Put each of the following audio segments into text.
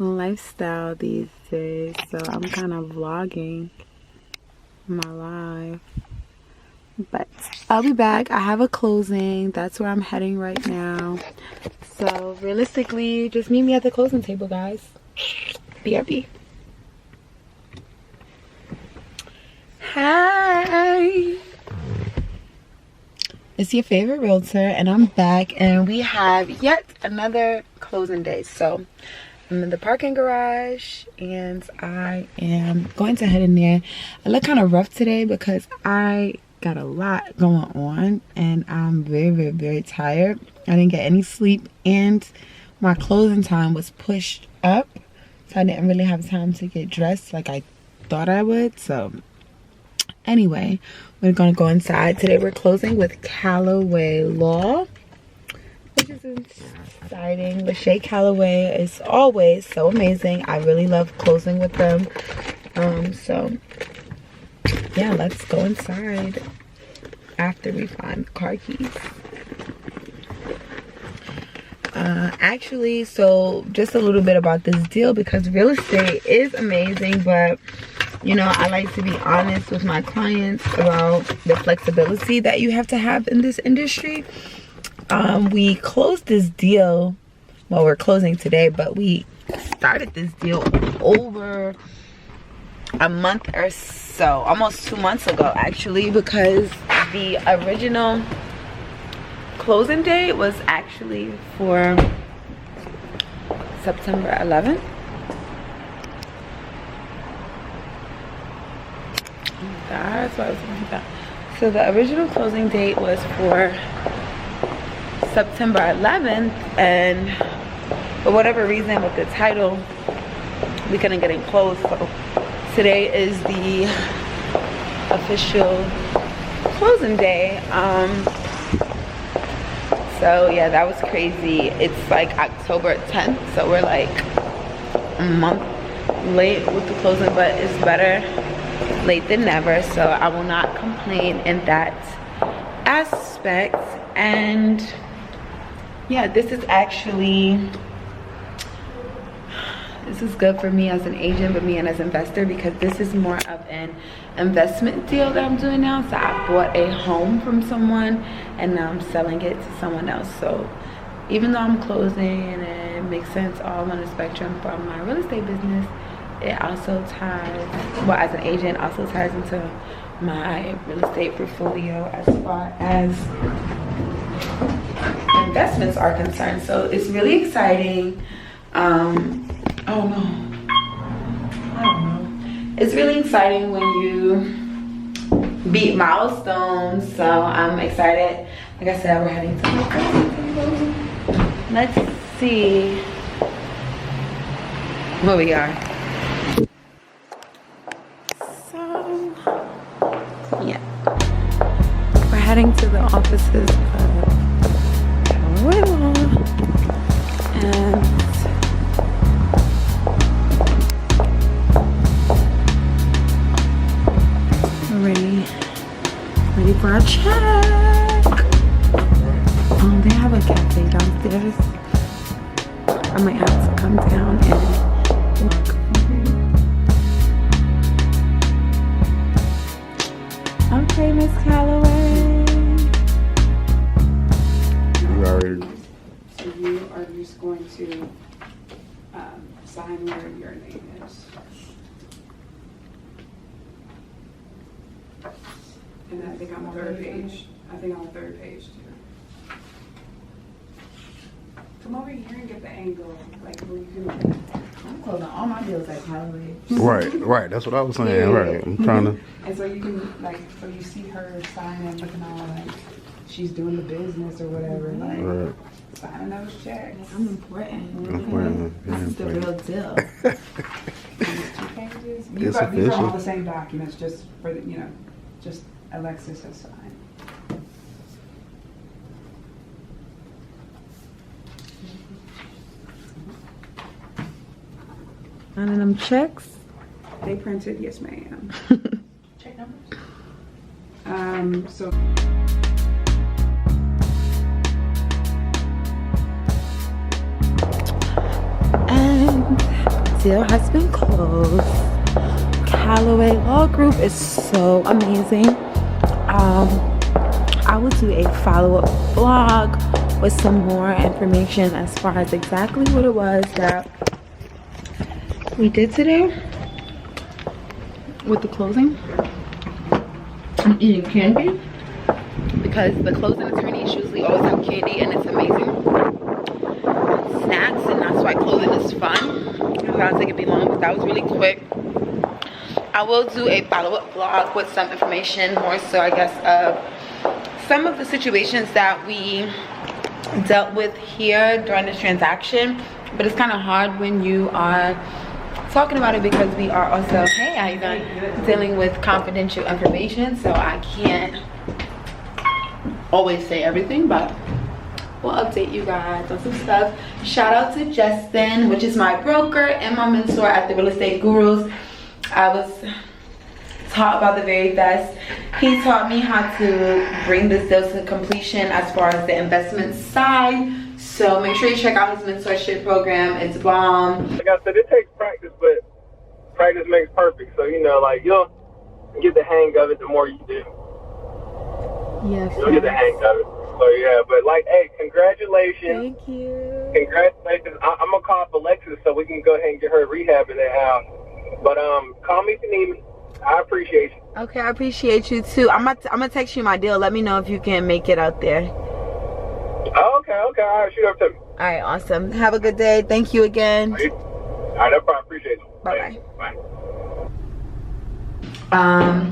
lifestyle these days, so I'm kind of vlogging my life. But I'll be back. I have a closing. That's where I'm heading right now. So realistically, just meet me at the closing table, guys. BRB. Hi. It's your favorite realtor, and I'm back, and we have yet another closing day. So I'm in the parking garage, and I am going to head in there. I look kind of rough today because I got a lot going on, and I'm very tired. I didn't get any sleep, and my closing time was pushed up, so I didn't really have time to get dressed like I thought I would. So anyway, we're gonna go inside. Today we're closing with Callaway Law, which is exciting. Lachey Callaway is always so amazing. I really love closing with them. So yeah, let's go inside after we find the car keys. Actually, so just a little bit about this deal, because real estate is amazing, but you know, I like to be honest with my clients about the flexibility that you have to have in this industry. We closed this deal, well, we're closing today, but we started this deal over a month or so, almost 2 months ago actually, because the original closing date was actually for September 11th. That's what I was thinking about. So the original closing date was for September 11th, and for whatever reason with the title, we couldn't get it closed. So today is the official closing day. So yeah, that was crazy. It's like October 10th, so we're like a month late with the closing, but it's better late than never, so I will not complain in that aspect. And yeah, this is good for me as an agent, but me and as an investor, because this is more of an investment deal that I'm doing now. So I bought a home from someone and now I'm selling it to someone else. So even though I'm closing and it makes sense all on the spectrum from my real estate business, it also ties, well, as an agent, also ties into my real estate portfolio as far as investments are concerned. So it's really exciting. I don't know. It's really exciting when you beat milestones. So I'm excited. Like I said, we're heading to the closing table. Let's see where we are. Yeah, we're heading to the offices of Callaway Law, and we're ready for our check. They have a cafe downstairs. I might have to come down and walk. Okay, Miss Callaway. You already. So you are just going to sign where your name is. And I think on the third page. I think on the third page too. Come over here and get the angle, like where you can. I'm closing all my deals at Callaway. Right. That's what I was saying. Right. I'm trying to. And so you can, like, so you see her signing, looking all like she's doing the business or whatever, like Right. signing those checks. I'm important. This is the real deal. And it's 2 pages. It's These are all official. the same documents, just for the, just Alexis has signed. Signing them checks. They printed, yes, ma'am. Check numbers. So. And deal has been closed. Callaway Law Group is so amazing. I will do a follow-up vlog with some more information as far as exactly what it was that we did today with the closing. I'm eating candy because the closing attorneys usually always have candy and it's amazing. Snacks, and that's why closing is fun. It sounds like it'd be long, but that was really quick. I will do a follow-up vlog with some information, more so I guess of some of the situations that we dealt with here during this transaction. But it's kind of hard when you are talking about it because we are also, hey, how you doing, dealing with confidential information, so I can't always say everything, but we'll update you guys on some stuff. Shout out to Justin, which is my broker and my mentor at the Real Estate Gurus. I was taught about the very best. He taught me how to bring this deal to completion as far as the investment side. So make sure you check out his mentorship program. It's bomb. Like I said, it takes practice, but practice makes perfect. So, you know, like, you'll get the hang of it the more you do. Yes. You'll get the hang of it. So, yeah, but, like, hey, congratulations. Thank you. Congratulations. I'm going to call up Alexis so we can go ahead and get her rehab in that house. But call me if you need me. I appreciate you. Okay, I appreciate you too. I'm gonna text you my deal. Let me know if you can make it out there. Oh, okay. All right, shoot up to me. All right, awesome. Have a good day. Thank you again. All right, no problem. Appreciate you. Bye-bye. Bye.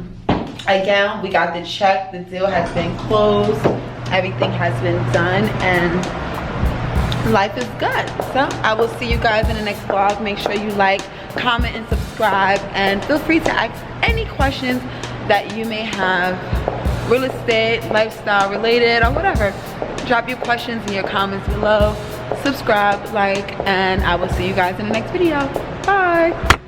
Again, we got the check. The deal has been closed. Everything has been done, and life is good. So I will see you guys in the next vlog. Make sure you like, comment, and subscribe, and feel free to ask any questions that you may have, real estate, lifestyle related, or whatever. Drop your questions in your comments below. Subscribe, like, and I will see you guys in the next video. Bye.